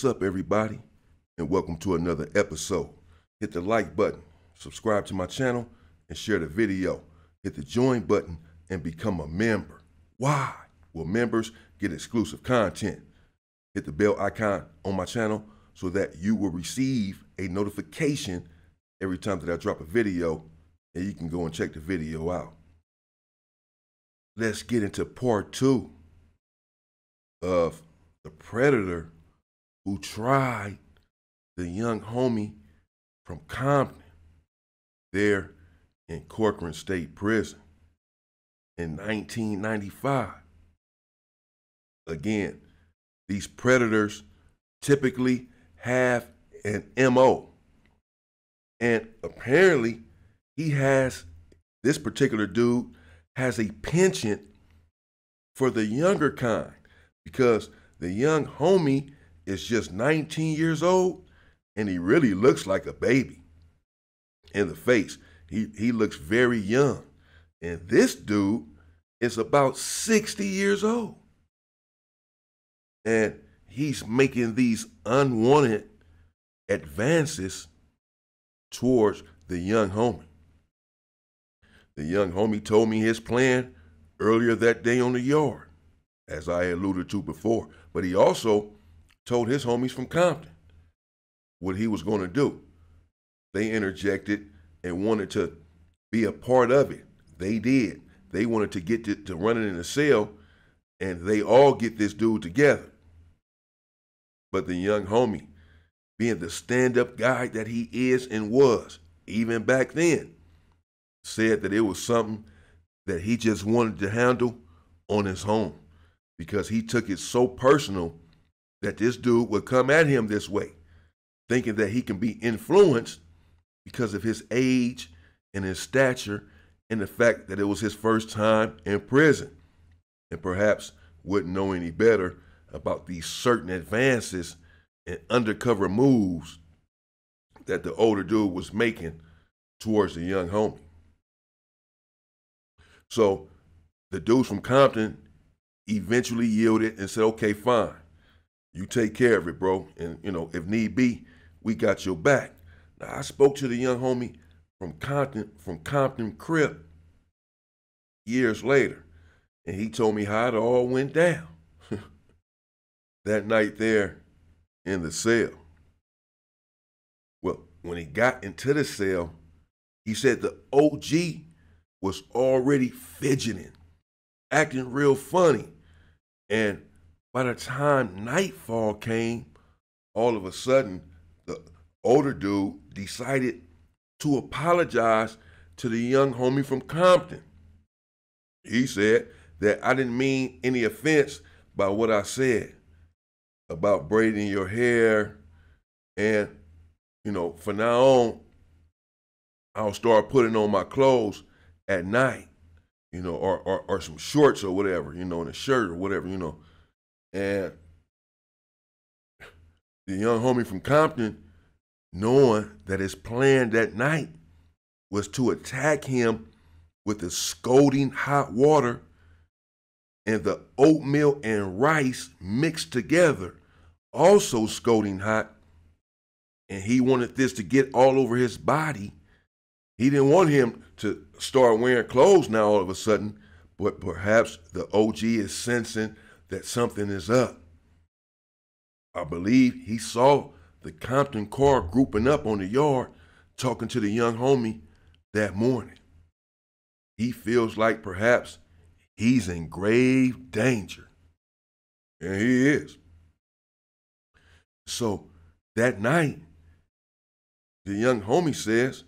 What's up, everybody, and welcome to another episode. Hit the like button, subscribe to my channel, and share the video. Hit the join button and become a member. Why? Well, members get exclusive content. Hit the bell icon on my channel so that you will receive a notification every time that I drop a video, and you can go and check the video out. Let's get into part 2 of the predator who tried the young homie from Compton there in Corcoran State Prison in 1995. Again, these predators typically have an MO. And apparently this particular dude has a penchant for the younger kind, because the young homie is just 19 years old and he really looks like a baby in the face. He looks very young. And this dude is about 60 years old. And he's making these unwanted advances towards the young homie. The young homie told me his plan earlier that day on the yard, as I alluded to before. But he also told his homies from Compton what he was going to do. They interjected and wanted to be a part of it. They did. They wanted to get to running in the cell, and they all get this dude together. But the young homie, being the stand-up guy that he is and was, even back then, said that it was something that he just wanted to handle on his own, because he took it so personal that this dude would come at him this way, thinking that he can be influenced because of his age and his stature and the fact that it was his first time in prison, and perhaps wouldn't know any better about these certain advances and undercover moves that the older dude was making towards the young homie. So the dudes from Compton eventually yielded and said, okay, fine. You take care of it, bro. And, if need be, we got your back. Now, I spoke to the young homie from Compton Crip years later, and he told me how it all went down that night there in the cell. Well, when he got into the cell, he said the OG was already fidgeting, acting real funny. And by the time nightfall came, all of a sudden, the older dude decided to apologize to the young homie from Compton. He said that I didn't mean any offense by what I said about braiding your hair. And, from now on, I'll start putting on my clothes at night, or some shorts or whatever, and a shirt or whatever, And the young homie from Compton, knowing that his plan that night was to attack him with the scalding hot water and the oatmeal and rice mixed together, also scalding hot, and he wanted this to get all over his body. He didn't want him to start wearing clothes now all of a sudden, but perhaps the OG is sensing that something is up. I believe he saw the Compton car grouping up on the yard, talking to the young homie that morning. He feels like perhaps he's in grave danger. And he is. So that night, the young homie says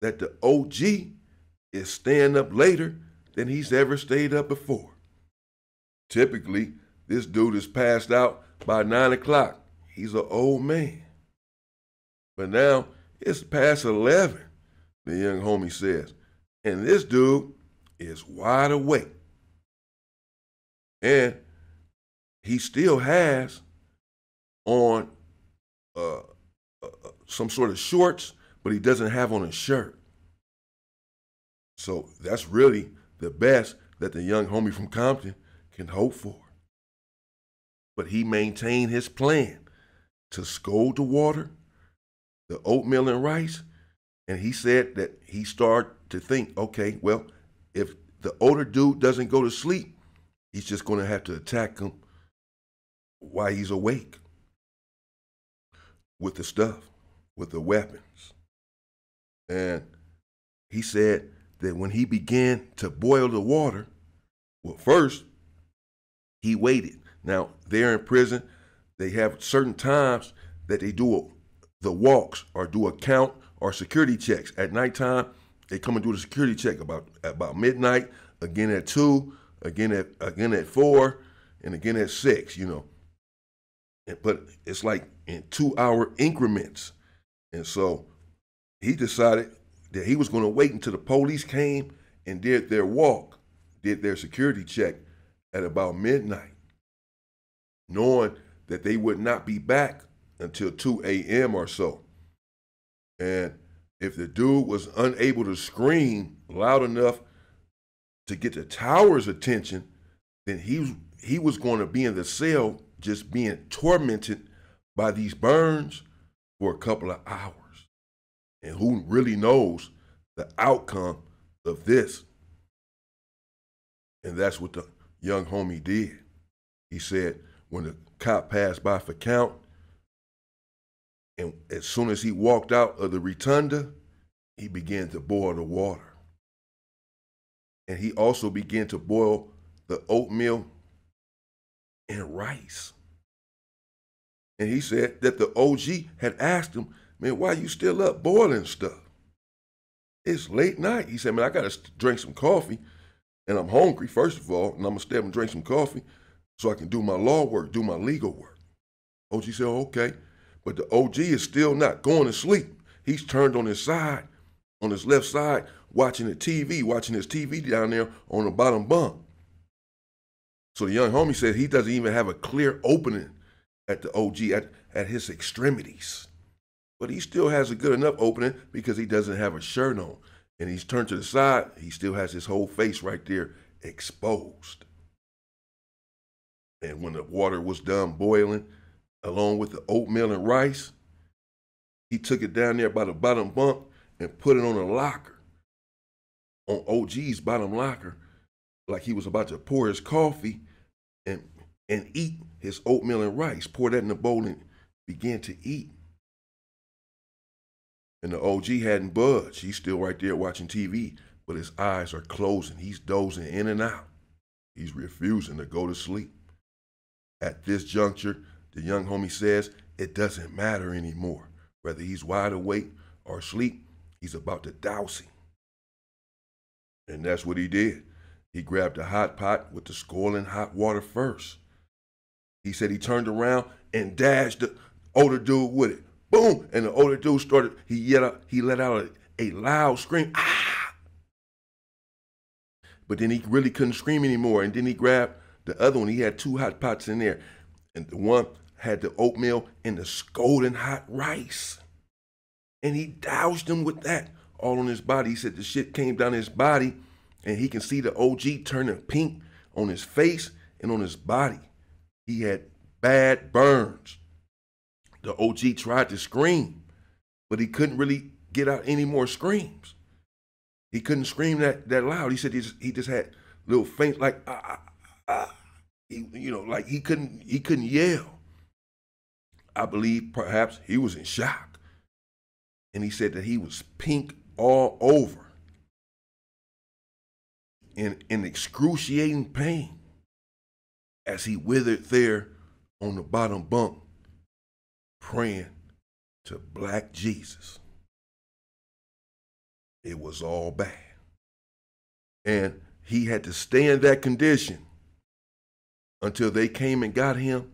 that the OG is staying up later than he's ever stayed up before. Typically, this dude is passed out by 9 o'clock. He's an old man. But now it's past 11, the young homie says. And this dude is wide awake. And he still has on some sort of shorts, but he doesn't have on a shirt. So that's really the best that the young homie from Compton can hope for. But he maintained his plan to scold the water, the oatmeal and rice. And he said that he started to think, okay, well, if the older dude doesn't go to sleep, he's just going to have to attack him while he's awake with the stuff, with the weapons. And he said that when he began to boil the water, well, first, he waited. Now, they're in prison. They have certain times that they do the walks or do a count or security checks. At nighttime, they come and do the security check about midnight, again at 2, again at 4, and again at 6, But it's like in 2-hour increments. And so he decided that he was going to wait until the police came and did their walk, did their security check at about midnight, knowing that they would not be back until 2 a.m. or so. And if the dude was unable to scream loud enough to get the tower's attention, then he was going to be in the cell just being tormented by these burns for a couple of hours. And who really knows the outcome of this? And that's what the young homie did. He said when the cop passed by for count, and as soon as he walked out of the rotunda, he began to boil the water. And he also began to boil the oatmeal and rice. And he said that the OG had asked him, man, why you still up boiling stuff? It's late night. He said, man, I got to drink some coffee, and I'm hungry, first of all, and I'm going to stay up and drink some coffee so I can do my law work, do my legal work. OG said, oh, okay. But the OG is still not going to sleep. He's turned on his side, on his left side, watching his TV down there on the bottom bunk. So the young homie said he doesn't even have a clear opening at the OG, at his extremities. But he still has a good enough opening because he doesn't have a shirt on. And he's turned to the side, he still has his whole face right there exposed. And when the water was done boiling, along with the oatmeal and rice, he took it down there by the bottom bunk and put it on a locker, on OG's bottom locker, like he was about to pour his coffee and eat his oatmeal and rice. Pour that in the bowl and began to eat. And the OG hadn't budged. He's still right there watching TV, but his eyes are closing. He's dozing in and out. He's refusing to go to sleep. At this juncture, the young homie says it doesn't matter anymore. Whether he's wide awake or asleep, he's about to douse him. And that's what he did. He grabbed a hot pot with the scalding hot water first. He said he turned around and dashed the older dude with it. Boom! And the older dude he let out a loud scream, ah! But then he really couldn't scream anymore. And then he grabbed the other one. He had 2 hot pots in there. And the one had the oatmeal and the scalding hot rice. And he doused him with that all on his body. He said the shit came down his body, and he can see the OG turning pink on his face and on his body. He had bad burns. The OG tried to scream, but he couldn't really get out any more screams. He couldn't scream that loud. He said he just had little faint, like, like he couldn't yell. I believe perhaps he was in shock. And he said that he was pink all over, in excruciating pain as he withered there on the bottom bunk, praying to Black Jesus. It was all bad. And he had to stay in that condition until they came and got him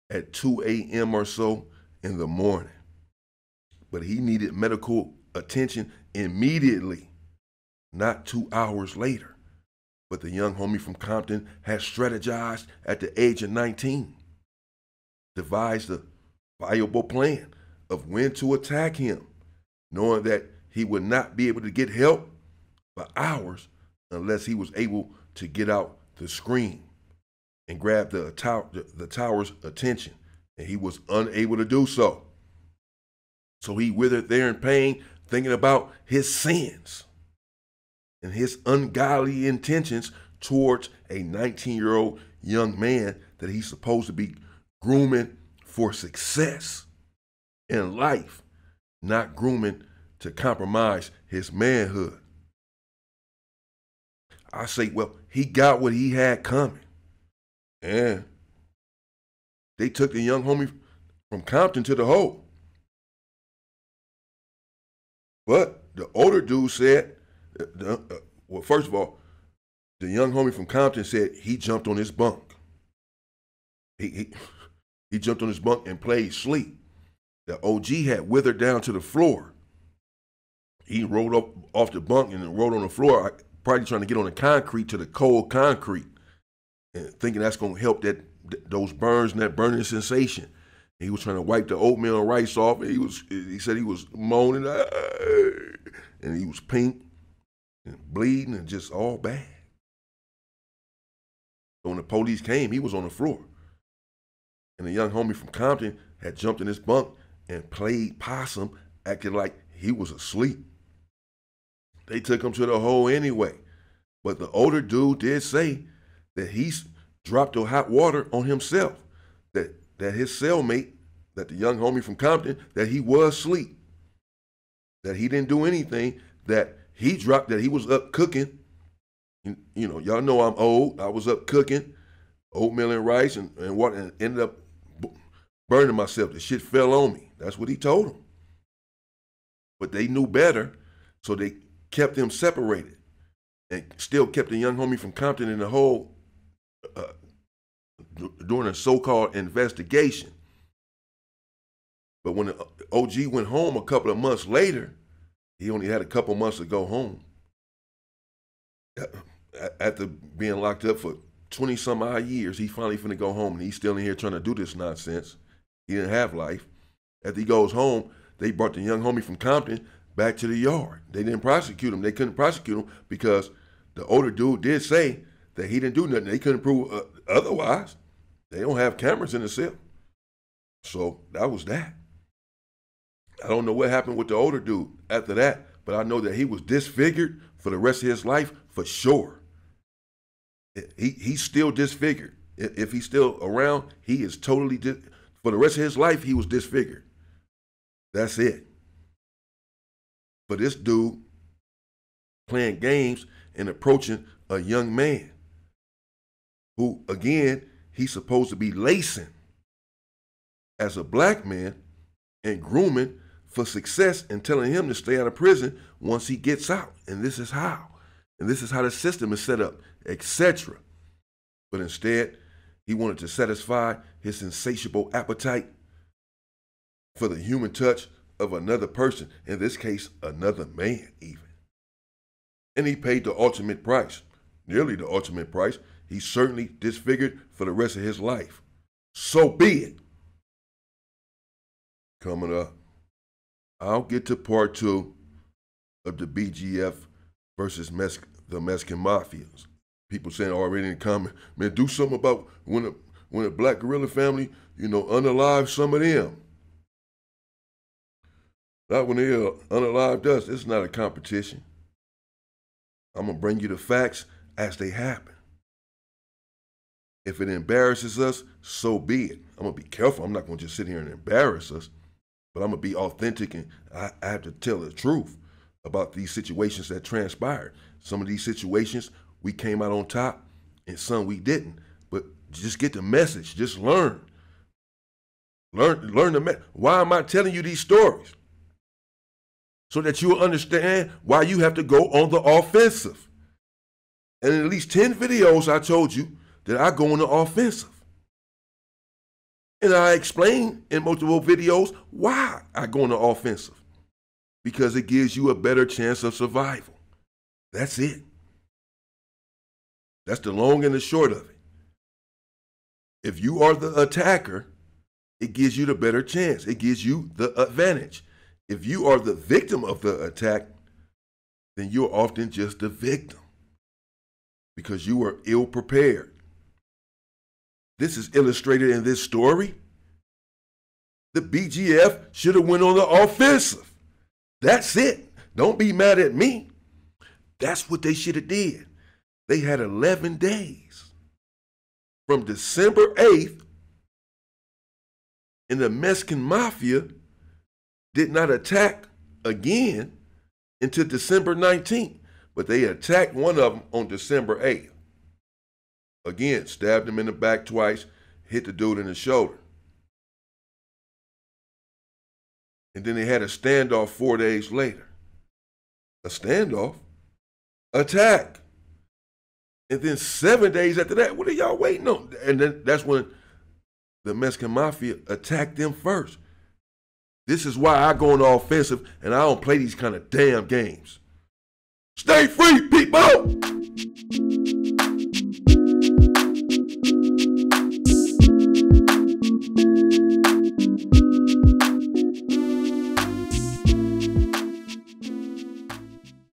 at 2 a.m. or so in the morning. But he needed medical attention immediately, not 2 hours later. But the young homie from Compton had strategized at the age of 19, devised a viable plan of when to attack him, knowing that he would not be able to get help for hours unless he was able to get out the scream and grab the tower's attention and he was unable to do so. So he withered there in pain, thinking about his sins and his ungodly intentions towards a 19-year-old young man that he's supposed to be grooming for success in life, not grooming to compromise his manhood. I say, well, he got what he had coming. And they took the young homie from Compton to the hole. But the older dude said, well, first of all, the young homie from Compton said he jumped on his bunk. He jumped on his bunk and played sleep. The OG had withered down to the floor. He rolled up off the bunk and rolled on the floor, probably trying to get on the concrete, to the cold concrete, and thinking that's going to help those burns and that burning sensation. He was trying to wipe the oatmeal and rice off. And he said he was moaning, and he was pink and bleeding and just all bad. So when the police came, he was on the floor. And the young homie from Compton had jumped in his bunk and played possum, acting like he was asleep. They took him to the hole anyway. But the older dude did say that he's dropped the hot water on himself, that his cellmate, that the young homie from Compton, that he was asleep, that he didn't do anything, that he was up cooking. You know, y'all know I'm old. I was up cooking oatmeal and rice and what, and ended up burning myself. The shit fell on me. That's what he told them. But they knew better, so they kept them separated and still kept the young homie from Compton in the hole during a so-called investigation. But when the OG went home a couple of months later, he only had a couple months to go home. After being locked up for 20-some-odd years, he finally finna go home, and he's still in here trying to do this nonsense. He didn't have life. After he goes home, they brought the young homie from Compton back to the yard. They didn't prosecute him. They couldn't prosecute him because the older dude did say that he didn't do nothing. They couldn't prove otherwise. They don't have cameras in the cell. So that was that. I don't know what happened with the older dude after that, but I know that he was disfigured for the rest of his life for sure. He's still disfigured. If he's still around, he is totally, for the rest of his life, he was disfigured. That's it. For this dude playing games and approaching a young man who, again, he's supposed to be lacing as a black man and grooming for success and telling him to stay out of prison once he gets out. And this is how. And this is how the system is set up, etc. But instead, he wanted to satisfy his insatiable appetite for the human touch of another person, in this case, another man even. And he paid the ultimate price, nearly the ultimate price. He's certainly disfigured for the rest of his life. So be it. Coming up, I'll get to part 2 of the BGF versus the Mexican Mafias. People saying already in the comment, man, do something about when a black guerrilla family, unalive some of them. Not when they unalived us. This is not a competition. I'm going to bring you the facts as they happen. If it embarrasses us, so be it. I'm going to be careful. I'm not going to just sit here and embarrass us, but I'm going to be authentic, and I have to tell the truth about these situations that transpired. Some of these situations, we came out on top, and some we didn't. But just get the message. Just learn. Learn the message. Why am I telling you these stories? So that you'll understand why you have to go on the offensive. And in at least 10 videos, I told you that I go on the offensive. And I explain in multiple videos why I go on the offensive. Because it gives you a better chance of survival. That's it. That's the long and the short of it. If you are the attacker, it gives you the better chance. It gives you the advantage. If you are the victim of the attack, then you're often just the victim because you were ill prepared. This is illustrated in this story the BGF should have went on the offensive. That's it. Don't be mad at me. That's what they should have did. They had 11 days from December 8th, and the Mexican Mafia did not attack again until December 19th, but they attacked one of them on December 8th. Again, stabbed him in the back twice, hit the dude in the shoulder. And then they had a standoff 4 days later. A standoff, attack. And then 7 days after that, what are y'all waiting on? And then that's when the Mexican Mafia attacked them first. This is why I go on the offensive and I don't play these kind of damn games. Stay free, people!